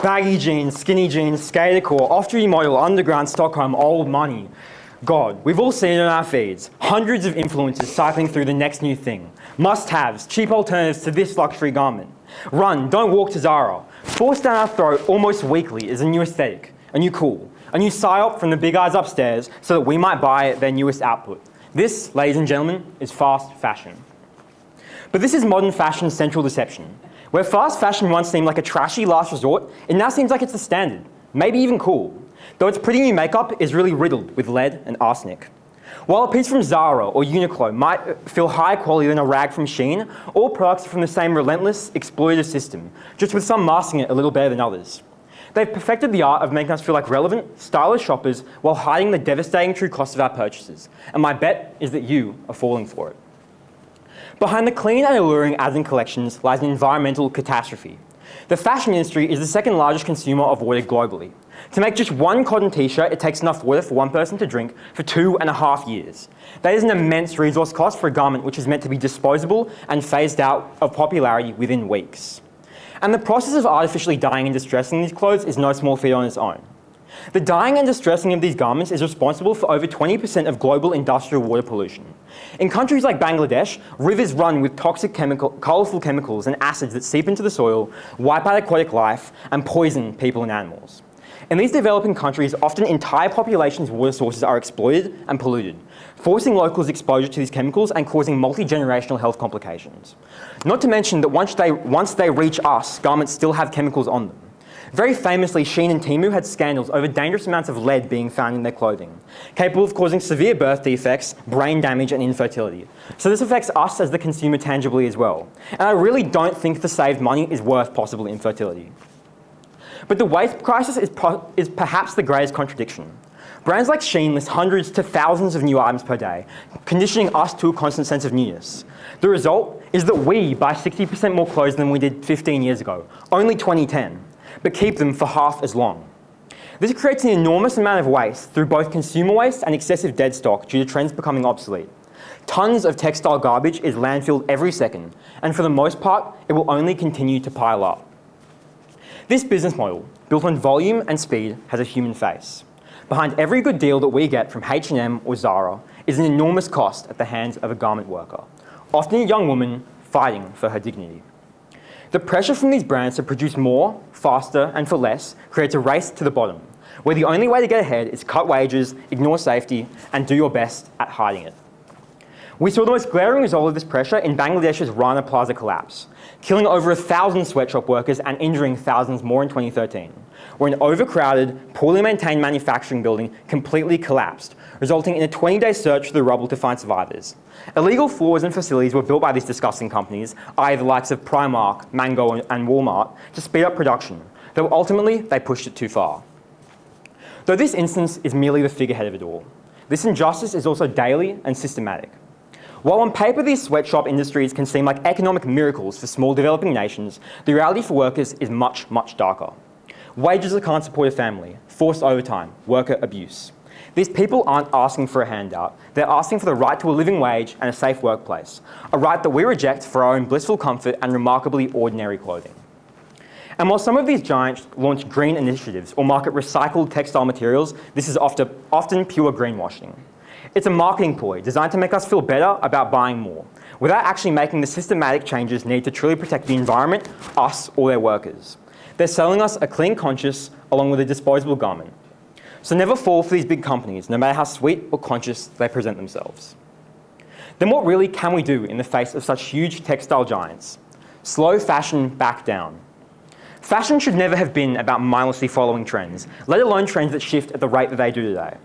Baggy jeans, skinny jeans, skater core, off-duty model, underground, Stockholm, old money. God, we've all seen it on our feeds. Hundreds of influencers cycling through the next new thing. Must-haves, cheap alternatives to this luxury garment. Run, don't walk to Zara. Forced down our throat almost weekly is a new aesthetic, a new cool, a new psyop from the big eyes upstairs so that we might buy their newest output. This, ladies and gentlemen, is fast fashion. But this is modern fashion's central deception. Where fast fashion once seemed like a trashy last resort, it now seems like it's the standard, maybe even cool. Though its pretty new makeup is really riddled with lead and arsenic. While a piece from Zara or Uniqlo might feel higher quality than a rag from Shein, all products are from the same relentless, exploitative system, just with some masking it a little better than others. They've perfected the art of making us feel like relevant, stylish shoppers while hiding the devastating true cost of our purchases. And my bet is that you are falling for it. Behind the clean and alluring ads and collections lies an environmental catastrophe. The fashion industry is the second largest consumer of water globally. To make just one cotton t-shirt, it takes enough water for one person to drink for 2.5 years. That is an immense resource cost for a garment which is meant to be disposable and phased out of popularity within weeks. And the process of artificially dyeing and distressing these clothes is no small feat on its own. The dyeing and distressing of these garments is responsible for over 20% of global industrial water pollution. In countries like Bangladesh, rivers run with toxic colourful chemicals and acids that seep into the soil, wipe out aquatic life, and poison people and animals. In these developing countries, often entire populations' water sources are exploited and polluted, forcing locals exposure to these chemicals and causing multi-generational health complications. Not to mention that once they reach us, garments still have chemicals on them. Very famously, Shein and Temu had scandals over dangerous amounts of lead being found in their clothing, capable of causing severe birth defects, brain damage, and infertility. So this affects us as the consumer tangibly as well. And I really don't think the saved money is worth possible infertility. But the waste crisis is perhaps the greatest contradiction. Brands like Shein list hundreds to thousands of new items per day, conditioning us to a constant sense of newness. The result is that we buy 60% more clothes than we did 15 years ago, only 2010. But keep them for half as long. This creates an enormous amount of waste through both consumer waste and excessive dead stock due to trends becoming obsolete. Tons of textile garbage is landfilled every second, and for the most part, it will only continue to pile up. This business model, built on volume and speed, has a human face. Behind every good deal that we get from H&M or Zara is an enormous cost at the hands of a garment worker, often a young woman fighting for her dignity. The pressure from these brands to produce more, faster, and for less creates a race to the bottom, where the only way to get ahead is cut wages, ignore safety, and do your best at hiding it. We saw the most glaring result of this pressure in Bangladesh's Rana Plaza collapse, killing over 1,000 sweatshop workers and injuring thousands more in 2013, where an overcrowded, poorly maintained manufacturing building completely collapsed, resulting in a 20-day search through the rubble to find survivors. Illegal floors and facilities were built by these disgusting companies, i.e. the likes of Primark, Mango, and Walmart, to speed up production, though ultimately they pushed it too far. Though this instance is merely the figurehead of it all, this injustice is also daily and systematic. While on paper these sweatshop industries can seem like economic miracles for small developing nations, the reality for workers is much, much darker. Wages that can't support a family, forced overtime, worker abuse. These people aren't asking for a handout, they're asking for the right to a living wage and a safe workplace, a right that we reject for our own blissful comfort and remarkably ordinary clothing. And while some of these giants launch green initiatives or market recycled textile materials, this is often pure greenwashing. It's a marketing ploy designed to make us feel better about buying more, without actually making the systematic changes needed to truly protect the environment, us, or their workers. They're selling us a clean conscience along with a disposable garment. So never fall for these big companies, no matter how sweet or conscious they present themselves. Then what really can we do in the face of such huge textile giants? Slow fashion back down. Fashion should never have been about mindlessly following trends, let alone trends that shift at the rate that they do today.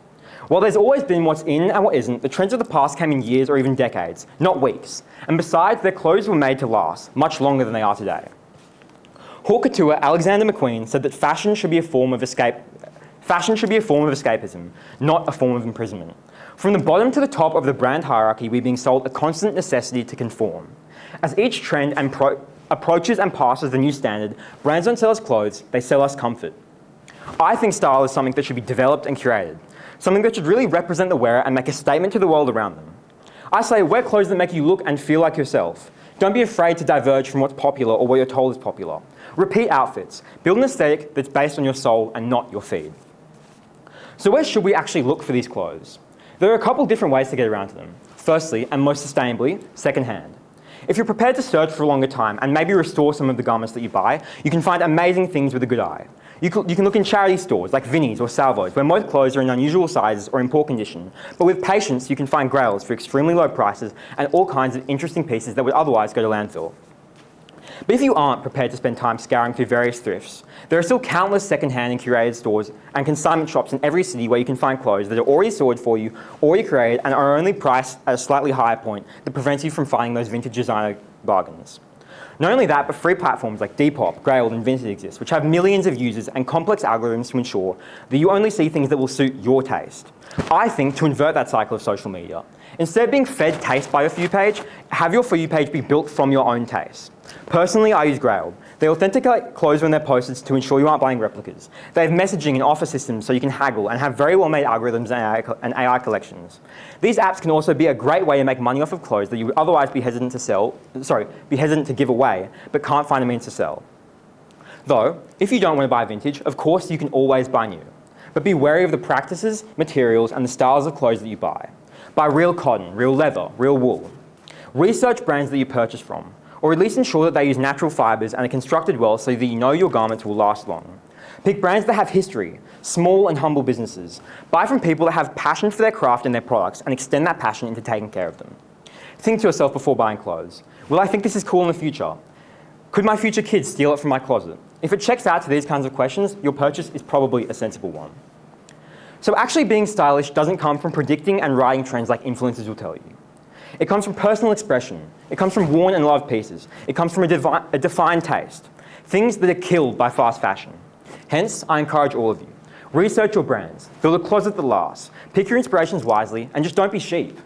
While there's always been what's in and what isn't, the trends of the past came in years or even decades, not weeks. And besides, their clothes were made to last, much longer than they are today. Haute couture Alexander McQueen said that fashion should be a form of escapism, not a form of imprisonment. From the bottom to the top of the brand hierarchy, we're being sold a constant necessity to conform. As each trend approaches and passes the new standard, brands don't sell us clothes, they sell us comfort. I think style is something that should be developed and curated, something that should really represent the wearer and make a statement to the world around them. I say wear clothes that make you look and feel like yourself. Don't be afraid to diverge from what's popular or what you're told is popular. Repeat outfits. Build an aesthetic that's based on your soul and not your feed. So where should we actually look for these clothes? There are a couple different ways to get around to them. Firstly, and most sustainably, secondhand. If you're prepared to search for a longer time and maybe restore some of the garments that you buy, you can find amazing things with a good eye. You can look in charity stores like Vinnie's or Salvo's, where most clothes are in unusual sizes or in poor condition. But with patience, you can find grails for extremely low prices and all kinds of interesting pieces that would otherwise go to landfill. But if you aren't prepared to spend time scouring through various thrifts, there are still countless second-hand and curated stores and consignment shops in every city where you can find clothes that are already sorted for you, already created, and are only priced at a slightly higher point that prevents you from finding those vintage designer bargains. Not only that, but free platforms like Depop, Grailed, and Vinted exist, which have millions of users and complex algorithms to ensure that you only see things that will suit your taste. I think to invert that cycle of social media, instead of being fed taste by your For You page, have your For You page be built from your own taste. Personally, I use Grailed. They authenticate clothes when they're posted to ensure you aren't buying replicas. They have messaging and offer systems so you can haggle and have very well-made algorithms and AI collections. These apps can also be a great way to make money off of clothes that you would otherwise be hesitant to give away, but can't find a means to sell. Though, if you don't want to buy vintage, of course you can always buy new. But be wary of the practices, materials, and the styles of clothes that you buy. Buy real cotton, real leather, real wool. Research brands that you purchase from, or at least ensure that they use natural fibres and are constructed well so that you know your garments will last long. Pick brands that have history, small and humble businesses. Buy from people that have passion for their craft and their products and extend that passion into taking care of them. Think to yourself before buying clothes. Will I think this is cool in the future? Could my future kids steal it from my closet? If it checks out to these kinds of questions, your purchase is probably a sensible one. So actually being stylish doesn't come from predicting and riding trends like influencers will tell you. It comes from personal expression. It comes from worn and loved pieces. It comes from a defined taste. Things that are killed by fast fashion. Hence, I encourage all of you. Research your brands. Build a closet that lasts. Pick your inspirations wisely and just don't be sheep.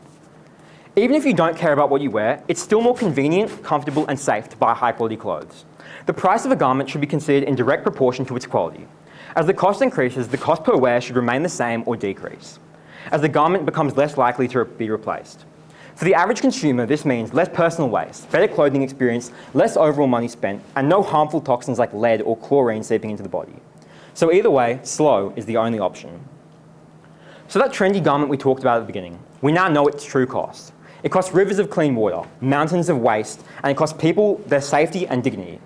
Even if you don't care about what you wear, it's still more convenient, comfortable, and safe to buy high-quality clothes. The price of a garment should be considered in direct proportion to its quality. As the cost increases, the cost per wear should remain the same or decrease, as the garment becomes less likely to be replaced. For the average consumer, this means less personal waste, better clothing experience, less overall money spent, and no harmful toxins like lead or chlorine seeping into the body. So either way, slow is the only option. So that trendy garment we talked about at the beginning, we now know its true cost. It costs rivers of clean water, mountains of waste, and it costs people their safety and dignity.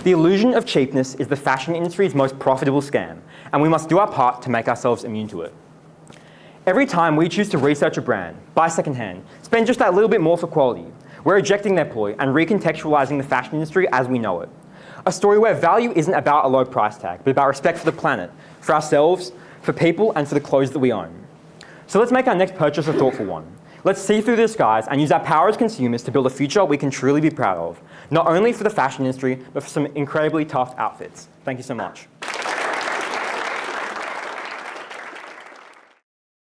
The illusion of cheapness is the fashion industry's most profitable scam, and we must do our part to make ourselves immune to it. Every time we choose to research a brand, buy secondhand, spend just that little bit more for quality, we're rejecting their ploy and recontextualizing the fashion industry as we know it. A story where value isn't about a low price tag, but about respect for the planet, for ourselves, for people, and for the clothes that we own. So let's make our next purchase a thoughtful one. Let's see through the disguise and use our power as consumers to build a future we can truly be proud of, not only for the fashion industry, but for some incredibly tough outfits. Thank you so much.